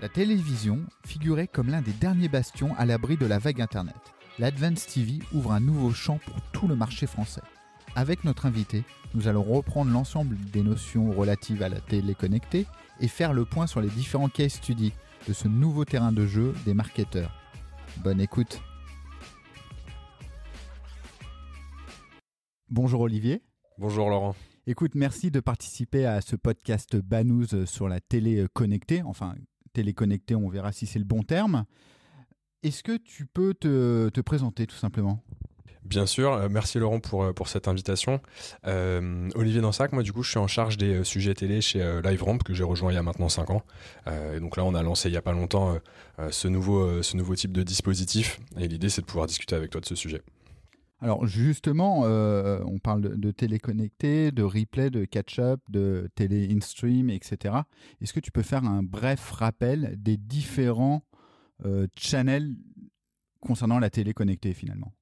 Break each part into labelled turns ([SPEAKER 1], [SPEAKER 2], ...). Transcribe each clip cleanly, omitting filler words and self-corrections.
[SPEAKER 1] La télévision figurait comme l'un des derniers bastions à l'abri de la vague Internet. L'Advance TV ouvre un nouveau champ pour tout le marché français. Avec notre invité, nous allons reprendre l'ensemble des notions relatives à la télé connectée et faire le point sur les différents case studies de ce nouveau terrain de jeu des marketeurs. Bonne écoute. Bonjour Olivier.
[SPEAKER 2] Bonjour Laurent.
[SPEAKER 1] Écoute, merci de participer à ce podcast Banous sur la télé connectée. Enfin, télé connectée, on verra si c'est le bon terme. Est-ce que tu peux te présenter tout simplement ?
[SPEAKER 2] Bien sûr, merci Laurent pour cette invitation. Olivier Dansac, moi du coup je suis en charge des sujets télé chez LiveRamp que j'ai rejoint il y a maintenant 5 ans. Et donc là on a lancé il y a pas longtemps ce nouveau type de dispositif et l'idée c'est de pouvoir discuter avec toi de ce sujet.
[SPEAKER 1] Alors justement, on parle de télé connectée, de replay, de catch-up, de télé in-stream, etc. Est-ce que tu peux faire un bref rappel des différents channels concernant la télé connectée finalement ?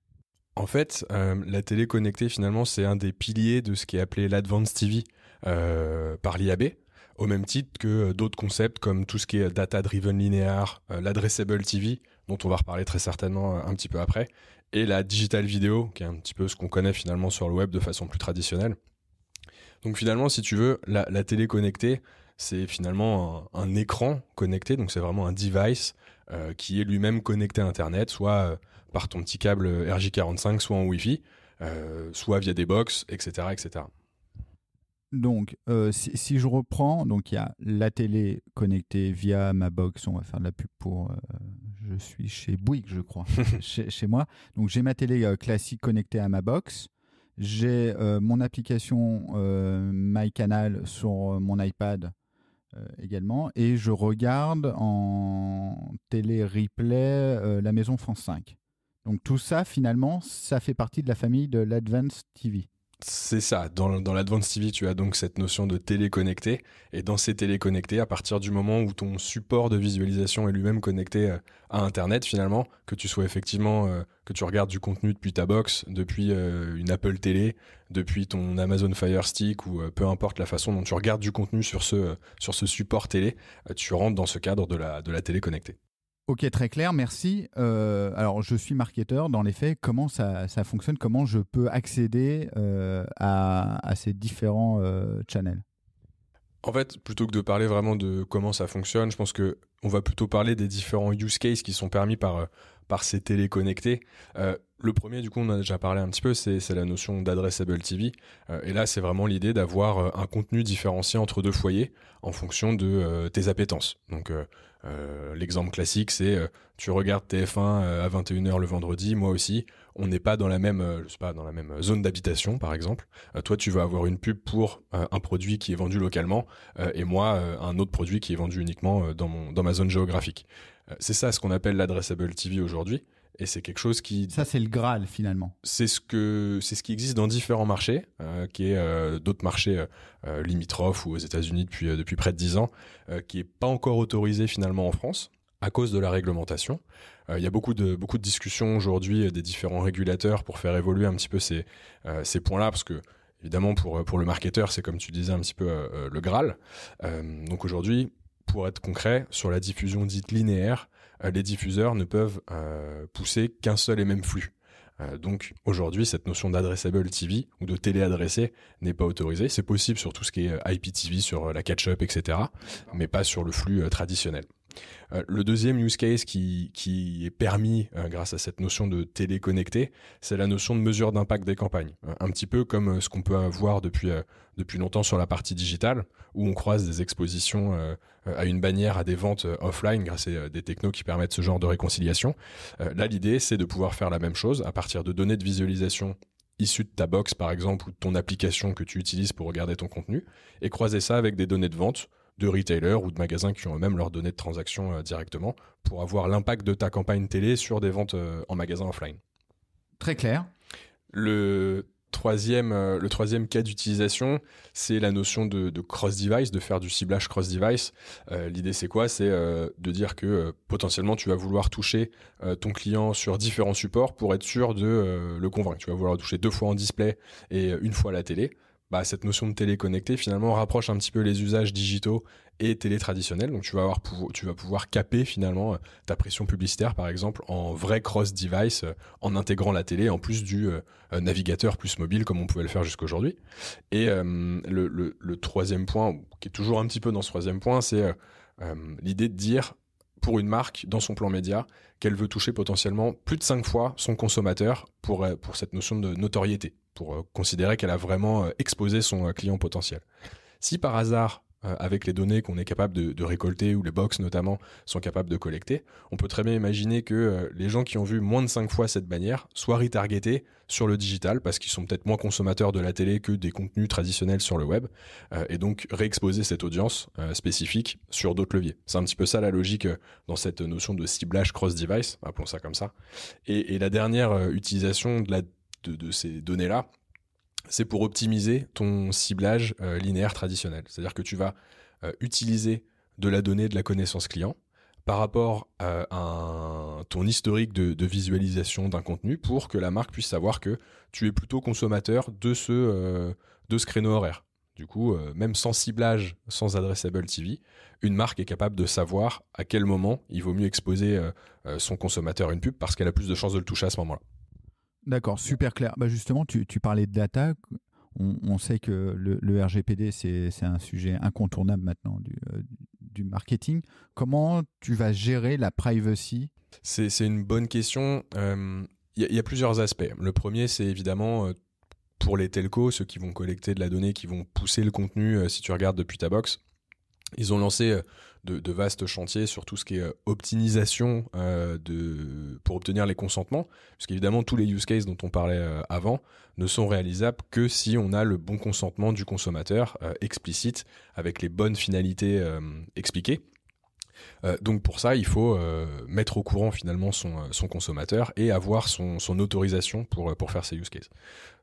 [SPEAKER 2] En fait, la télé connectée finalement c'est un des piliers de ce qui est appelé l'Advance TV par l'IAB, au même titre que d'autres concepts comme tout ce qui est data-driven linéaire, l'Addressable TV, dont on va reparler très certainement un petit peu après, et la digital vidéo, qui est un petit peu ce qu'on connaît finalement sur le web de façon plus traditionnelle. Donc finalement, si tu veux, la télé connectée, c'est finalement un écran connecté, donc c'est vraiment un device qui est lui-même connecté à Internet, soit par ton petit câble RJ45, soit en Wi-Fi, soit via des box, etc., etc.
[SPEAKER 1] Donc, si je reprends, donc il y a la télé connectée via ma box, on va faire de la pub pour, je suis chez Bouygues, je crois, chez moi. Donc j'ai ma télé classique connectée à ma box, j'ai mon application MyCanal sur mon iPad également, et je regarde en télé replay la Maison France 5. Donc tout ça, finalement, ça fait partie de la famille de l'Advance TV.
[SPEAKER 2] C'est ça, dans l'Advance TV, tu as donc cette notion de télé connectée, et dans ces télé connectées, à partir du moment où ton support de visualisation est lui-même connecté à Internet finalement, que tu sois effectivement, que tu regardes du contenu depuis ta box, depuis une Apple Télé, depuis ton Amazon Fire Stick, ou peu importe la façon dont tu regardes du contenu sur ce support télé, tu rentres dans ce cadre de la télé connectée.
[SPEAKER 1] Ok, très clair, merci. Alors, je suis marketeur. Dans les faits, comment ça fonctionne ? Comment je peux accéder à ces différents channels ?
[SPEAKER 2] En fait, plutôt que de parler vraiment de comment ça fonctionne, je pense que on va plutôt parler des différents use cases qui sont permis par ces télés connectées. Le premier, du coup, on a déjà parlé un petit peu, c'est la notion d'Addressable TV. Et là, c'est vraiment l'idée d'avoir un contenu différencié entre deux foyers en fonction de tes appétences. Donc, l'exemple classique, c'est tu regardes TF1 à 21h le vendredi, moi aussi. On n'est pas dans la même, dans la même zone d'habitation, par exemple. Toi, tu vas avoir une pub pour un produit qui est vendu localement, et moi, un autre produit qui est vendu uniquement dans ma zone géographique. C'est ça ce qu'on appelle l'Addressable TV aujourd'hui. Et c'est quelque chose qui...
[SPEAKER 1] Ça, c'est le Graal, finalement.
[SPEAKER 2] C'est ce qui existe dans différents marchés, qui est d'autres marchés limitrophes ou aux États-Unis depuis près de 10 ans, qui est pas encore autorisé finalement en France à cause de la réglementation. Il y a beaucoup de discussions aujourd'hui des différents régulateurs pour faire évoluer un petit peu ces points-là, parce que évidemment pour le marketeur, c'est comme tu disais un petit peu le Graal. Donc aujourd'hui, pour être concret, sur la diffusion dite linéaire, les diffuseurs ne peuvent pousser qu'un seul et même flux. Donc aujourd'hui, cette notion d'Addressable TV ou de télé adressée n'est pas autorisée. C'est possible sur tout ce qui est IPTV, sur la catch-up, etc., mais pas sur le flux traditionnel. Le deuxième use case qui est permis grâce à cette notion de télé connectée, c'est la notion de mesure d'impact des campagnes. Un petit peu comme ce qu'on peut avoir depuis longtemps sur la partie digitale, où on croise des expositions à une bannière à des ventes offline grâce à des technos qui permettent ce genre de réconciliation. Là, l'idée, c'est de pouvoir faire la même chose à partir de données de visualisation issues de ta box, par exemple, ou de ton application que tu utilises pour regarder ton contenu, et croiser ça avec des données de vente de retailers ou de magasins qui ont eux-mêmes leurs données de transaction directement pour avoir l'impact de ta campagne télé sur des ventes en magasin offline.
[SPEAKER 1] Très clair.
[SPEAKER 2] Le troisième cas d'utilisation, c'est la notion de cross-device, de faire du ciblage cross-device. L'idée, c'est quoi ? C'est de dire que potentiellement, tu vas vouloir toucher ton client sur différents supports pour être sûr de le convaincre. Tu vas vouloir toucher 2 fois en display et 1 fois à la télé. cette notion de télé connectée finalement rapproche un petit peu les usages digitaux et télé traditionnels. Donc tu vas pouvoir caper finalement ta pression publicitaire par exemple en vrai cross-device en intégrant la télé en plus du navigateur plus mobile comme on pouvait le faire jusqu'aujourd'hui. Et le troisième point, qui est toujours un petit peu dans ce troisième point, c'est l'idée de dire pour une marque dans son plan média qu'elle veut toucher potentiellement plus de 5 fois son consommateur pour cette notion de notoriété, pour considérer qu'elle a vraiment exposé son client potentiel. Si par hasard, avec les données qu'on est capable de récolter, ou les box notamment sont capables de collecter, on peut très bien imaginer que les gens qui ont vu moins de 5 fois cette bannière soient retargetés sur le digital parce qu'ils sont peut-être moins consommateurs de la télé que des contenus traditionnels sur le web, et donc réexposer cette audience spécifique sur d'autres leviers. C'est un petit peu ça la logique dans cette notion de ciblage cross-device, appelons ça comme ça. Et la dernière utilisation de ces données-là, c'est pour optimiser ton ciblage linéaire traditionnel. C'est-à-dire que tu vas utiliser de la donnée de la connaissance client par rapport à ton historique de visualisation d'un contenu pour que la marque puisse savoir que tu es plutôt consommateur de ce créneau horaire. Du coup, même sans ciblage, sans addressable TV, une marque est capable de savoir à quel moment il vaut mieux exposer son consommateur à une pub parce qu'elle a plus de chances de le toucher à ce moment-là.
[SPEAKER 1] D'accord, super clair. Justement, tu parlais de data. On sait que le RGPD, c'est un sujet incontournable maintenant du marketing. Comment tu vas gérer la privacy ?
[SPEAKER 2] C'est une bonne question. Y a plusieurs aspects. Le premier, c'est évidemment pour les telcos, ceux qui vont collecter de la donnée, qui vont pousser le contenu, si tu regardes depuis ta box. Ils ont lancé de vastes chantiers sur tout ce qui est optimisation pour obtenir les consentements, parce qu'évidemment tous les use cases dont on parlait avant ne sont réalisables que si on a le bon consentement du consommateur explicite avec les bonnes finalités expliquées. Donc pour ça, il faut mettre au courant finalement son consommateur et avoir son autorisation pour faire ces use cases.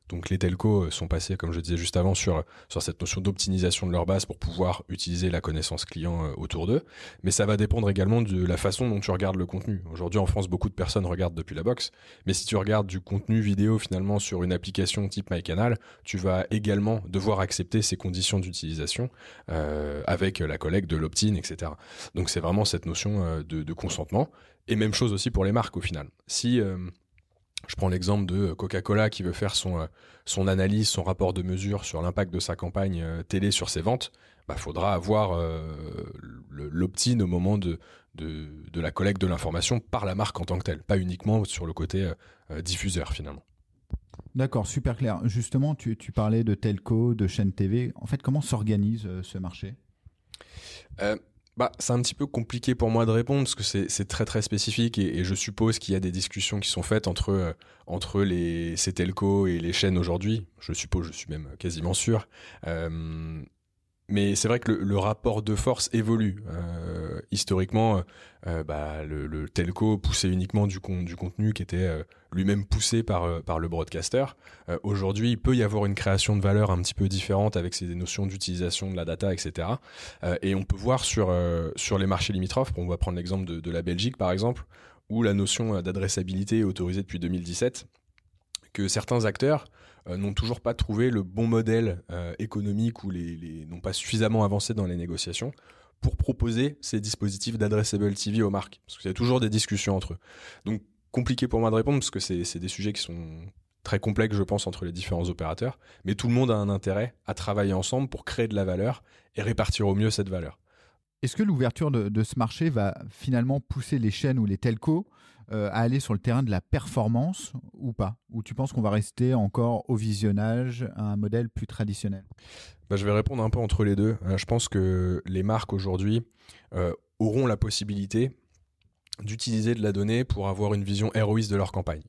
[SPEAKER 2] Donc les telcos sont passés, comme je disais juste avant, sur cette notion d'optimisation de leur base pour pouvoir utiliser la connaissance client autour d'eux. Mais ça va dépendre également de la façon dont tu regardes le contenu. Aujourd'hui en France, beaucoup de personnes regardent depuis la box. Mais si tu regardes du contenu vidéo finalement sur une application type MyCanal, tu vas également devoir accepter ces conditions d'utilisation avec la collecte de l'opt-in, etc. Donc c'est vraiment cette notion de consentement. Et même chose aussi pour les marques au final. Si... je prends l'exemple de Coca-Cola qui veut faire son analyse, son rapport de mesure sur l'impact de sa campagne télé sur ses ventes. Faudra avoir l'opt-in au moment de la collecte de l'information par la marque en tant que telle, pas uniquement sur le côté diffuseur finalement.
[SPEAKER 1] D'accord, super clair. Justement, tu parlais de telco, de chaîne TV. En fait, comment s'organise ce marché ?
[SPEAKER 2] C'est un petit peu compliqué pour moi de répondre parce que c'est très très spécifique et je suppose qu'il y a des discussions qui sont faites entre ces telcos et les chaînes aujourd'hui. Je suppose, je suis même quasiment sûr. Mais c'est vrai que le rapport de force évolue. Historiquement, le telco poussait uniquement du contenu qui était lui-même poussé par le broadcaster. Aujourd'hui, il peut y avoir une création de valeur un petit peu différente avec ces notions d'utilisation de la data, etc. Et on peut voir sur les marchés limitrophes, on va prendre l'exemple de la Belgique par exemple, où la notion d'adressabilité est autorisée depuis 2017, que certains acteurs n'ont toujours pas trouvé le bon modèle économique ou n'ont pas suffisamment avancé dans les négociations pour proposer ces dispositifs d'adressable TV aux marques. Parce qu'il y a toujours des discussions entre eux. Donc, compliqué pour moi de répondre parce que c'est des sujets qui sont très complexes, je pense, entre les différents opérateurs. Mais tout le monde a un intérêt à travailler ensemble pour créer de la valeur et répartir au mieux cette valeur.
[SPEAKER 1] Est-ce que l'ouverture de ce marché va finalement pousser les chaînes ou les telcos à aller sur le terrain de la performance ou pas ? Ou tu penses qu'on va rester encore au visionnage, à un modèle plus traditionnel ?
[SPEAKER 2] Je vais répondre un peu entre les deux. Je pense que les marques aujourd'hui auront la possibilité d'utiliser de la donnée pour avoir une vision ROIs de leur campagne.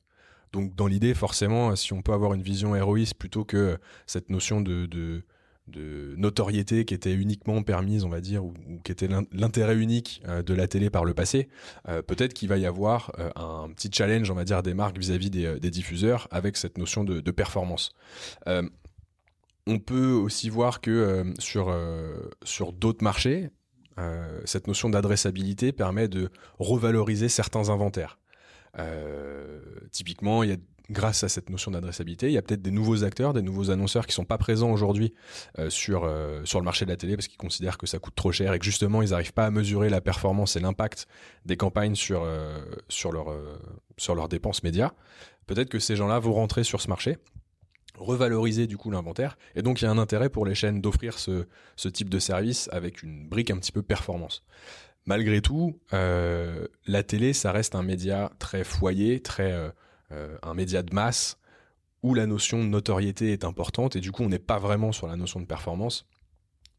[SPEAKER 2] Donc dans l'idée, forcément, si on peut avoir une vision ROIs plutôt que cette notion de notoriété qui était uniquement permise, on va dire, ou qui était l'intérêt unique de la télé par le passé, peut-être qu'il va y avoir un petit challenge, on va dire, des marques vis-à-vis des diffuseurs avec cette notion de performance. On peut aussi voir que sur d'autres marchés, cette notion d'adressabilité permet de revaloriser certains inventaires. Typiquement, il y a grâce à cette notion d'adressabilité, il y a peut-être des nouveaux acteurs, des nouveaux annonceurs qui sont pas présents aujourd'hui sur le marché de la télé parce qu'ils considèrent que ça coûte trop cher et que justement ils n'arrivent pas à mesurer la performance et l'impact des campagnes sur leurs dépenses médias. Peut-être que ces gens-là vont rentrer sur ce marché, revaloriser du coup l'inventaire, et donc il y a un intérêt pour les chaînes d'offrir ce type de service avec une brique un petit peu performance. Malgré tout, la télé, ça reste un média très foyer, un média de masse, où la notion de notoriété est importante, et du coup on n'est pas vraiment sur la notion de performance.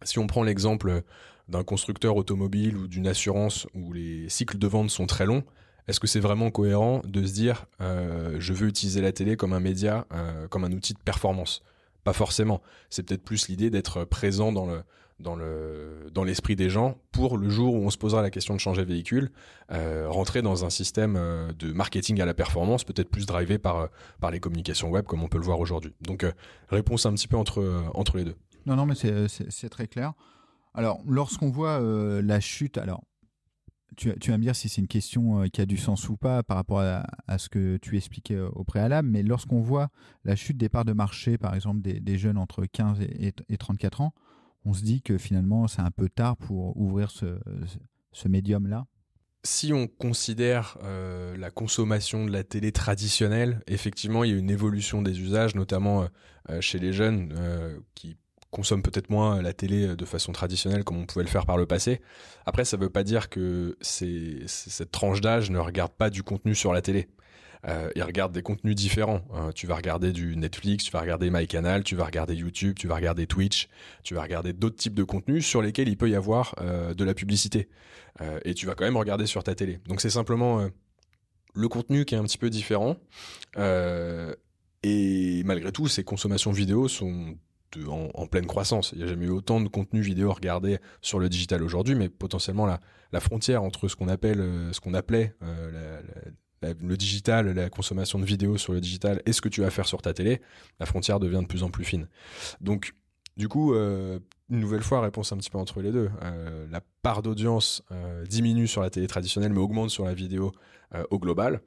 [SPEAKER 2] Si on prend l'exemple d'un constructeur automobile ou d'une assurance où les cycles de vente sont très longs, est-ce que c'est vraiment cohérent de se dire je veux utiliser la télé comme un média, comme un outil de performance? Pas forcément. C'est peut-être plus l'idée d'être présent dans l'esprit des gens pour le jour où on se posera la question de changer de véhicule, rentrer dans un système de marketing à la performance, peut-être plus drivé par les communications web comme on peut le voir aujourd'hui. Donc réponse un petit peu entre les deux.
[SPEAKER 1] Non, mais c'est très clair. Alors, lorsqu'on voit la chute, alors tu vas me dire si c'est une question qui a du sens ou pas par rapport à ce que tu expliquais au préalable, mais lorsqu'on voit la chute des parts de marché, par exemple, des jeunes entre 15 et 34 ans, on se dit que finalement, c'est un peu tard pour ouvrir ce médium-là.
[SPEAKER 2] Si on considère la consommation de la télé traditionnelle, effectivement, il y a une évolution des usages, notamment chez les jeunes qui consomment peut-être moins la télé de façon traditionnelle comme on pouvait le faire par le passé. Après, ça ne veut pas dire que cette tranche d'âge ne regarde pas du contenu sur la télé. Ils regardent des contenus différents. Tu vas regarder du Netflix, tu vas regarder MyCanal, tu vas regarder YouTube, tu vas regarder Twitch, tu vas regarder d'autres types de contenus sur lesquels il peut y avoir de la publicité. Et tu vas quand même regarder sur ta télé. Donc c'est simplement le contenu qui est un petit peu différent. Et malgré tout, ces consommations vidéo sont en pleine croissance. Il n'y a jamais eu autant de contenu vidéo regardé sur le digital aujourd'hui, mais potentiellement la frontière entre ce qu'on appelait le digital, la consommation de vidéos sur le digital et ce que tu vas faire sur ta télé, la frontière devient de plus en plus fine. Donc, du coup, une nouvelle fois, réponse un petit peu entre les deux. La part d'audience diminue sur la télé traditionnelle, mais augmente sur la vidéo au global.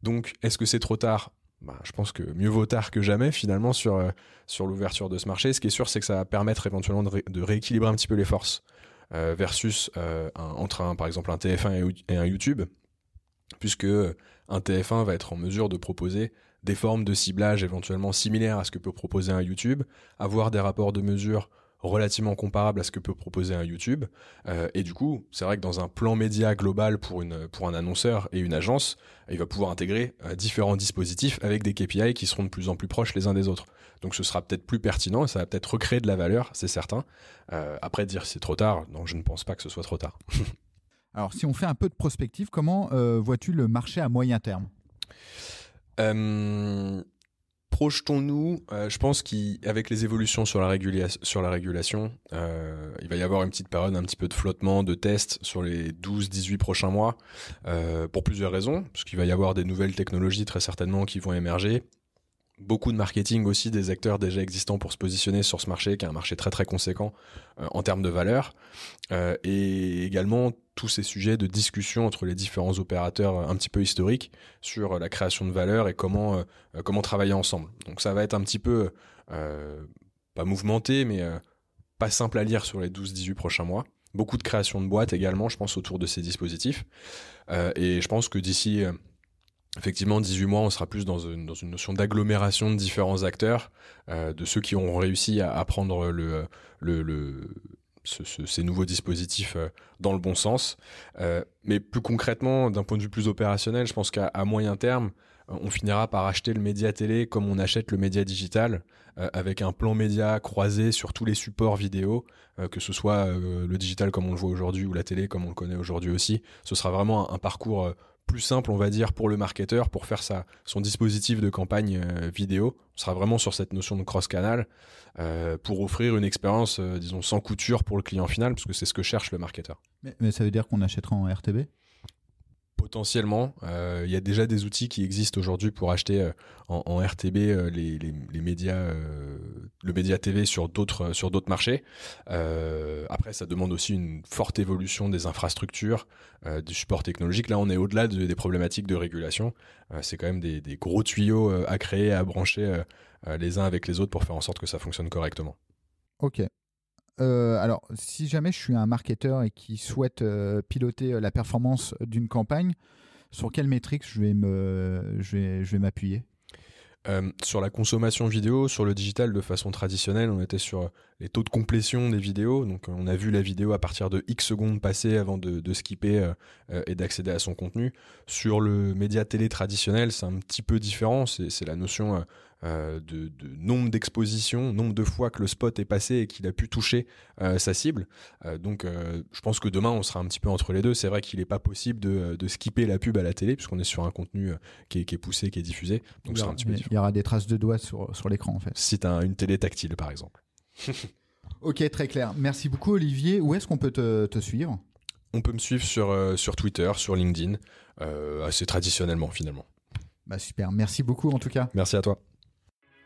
[SPEAKER 2] Donc, est-ce que c'est trop tard ? Je pense que mieux vaut tard que jamais, finalement, sur l'ouverture de ce marché. Ce qui est sûr, c'est que ça va permettre éventuellement de rééquilibrer un petit peu les forces versus entre par exemple un TF1 et un YouTube, puisque un TF1 va être en mesure de proposer des formes de ciblage éventuellement similaires à ce que peut proposer un YouTube, avoir des rapports de mesure relativement comparables à ce que peut proposer un YouTube. Et du coup, c'est vrai que dans un plan média global pour un annonceur et une agence, il va pouvoir intégrer différents dispositifs avec des KPI qui seront de plus en plus proches les uns des autres. Donc ce sera peut-être plus pertinent et ça va peut-être recréer de la valeur, c'est certain. Après, dire c'est trop tard, non, je ne pense pas que ce soit trop tard.
[SPEAKER 1] Alors, si on fait un peu de prospective, comment vois-tu le marché à moyen terme ?
[SPEAKER 2] Projetons-nous, je pense qu'avec les évolutions sur la régulation, il va y avoir une petite période un petit peu de flottement, de test sur les 12-18 prochains mois, pour plusieurs raisons, parce qu'il va y avoir des nouvelles technologies très certainement qui vont émerger, beaucoup de marketing aussi des acteurs déjà existants pour se positionner sur ce marché, qui est un marché très très conséquent en termes de valeur, et également tous ces sujets de discussion entre les différents opérateurs un petit peu historiques sur la création de valeur et comment travailler ensemble. Donc ça va être un petit peu, pas mouvementé, mais pas simple à lire sur les 12-18 prochains mois. Beaucoup de création de boîtes également, je pense, autour de ces dispositifs. Et je pense que d'ici... effectivement, 18 mois, on sera plus dans une notion d'agglomération de différents acteurs, de ceux qui ont réussi à prendre ces nouveaux dispositifs dans le bon sens. Mais plus concrètement, d'un point de vue plus opérationnel, je pense qu'à moyen terme, on finira par acheter le média télé comme on achète le média digital, avec un plan média croisé sur tous les supports vidéo, que ce soit le digital comme on le voit aujourd'hui ou la télé comme on le connaît aujourd'hui aussi. Ce sera vraiment un parcours plus simple, on va dire, pour le marketeur, pour faire son dispositif de campagne vidéo. On sera vraiment sur cette notion de cross-canal pour offrir une expérience, disons, sans couture pour le client final, parce que c'est ce que cherche le marketeur.
[SPEAKER 1] Mais ça veut dire qu'on achètera en RTB ?
[SPEAKER 2] Potentiellement, il y a déjà des outils qui existent aujourd'hui pour acheter en RTB les médias, le média TV sur d'autres marchés. Après, ça demande aussi une forte évolution des infrastructures, du support technologique. Là, on est au-delà des problématiques de régulation. C'est quand même des gros tuyaux à créer, à brancher les uns avec les autres pour faire en sorte que ça fonctionne correctement.
[SPEAKER 1] Ok. Alors, si jamais je suis un marketeur et qui souhaite piloter la performance d'une campagne, sur quelle métrique je vais m'appuyer ?
[SPEAKER 2] Sur la consommation vidéo, sur le digital de façon traditionnelle, on était sur les taux de complétion des vidéos. Donc on a vu la vidéo à partir de X secondes passées avant de skipper et d'accéder à son contenu. Sur le média télé traditionnel, c'est un petit peu différent. C'est la notion de nombre d'expositions, nombre de fois que le spot est passé et qu'il a pu toucher sa cible. Donc je pense que demain on sera un petit peu entre les deux. C'est vrai qu'il n'est pas possible de skipper la pub à la télé puisqu'on est sur un contenu qui est poussé, qui est diffusé. Donc c'est un petit peu différent.
[SPEAKER 1] Il y aura des traces de doigts sur l'écran en fait.
[SPEAKER 2] Si tu as une télé tactile par exemple.
[SPEAKER 1] Ok, très clair. Merci beaucoup Olivier. Où est-ce qu'on peut te suivre ?
[SPEAKER 2] On peut me suivre sur Twitter, sur LinkedIn, assez traditionnellement finalement.
[SPEAKER 1] Bah super, merci beaucoup en tout cas.
[SPEAKER 2] Merci à toi.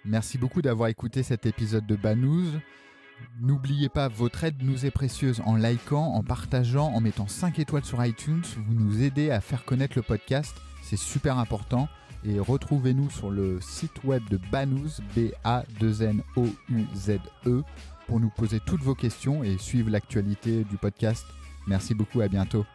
[SPEAKER 1] Merci beaucoup d'avoir écouté cet épisode de Banous. N'oubliez pas, votre aide nous est précieuse en likant, en partageant, en mettant 5 étoiles sur iTunes. Vous nous aidez à faire connaître le podcast, c'est super important. Et retrouvez-nous sur le site web de Banous, B-A-2-N-O-U-Z-E, pour nous poser toutes vos questions et suivre l'actualité du podcast. Merci beaucoup, à bientôt.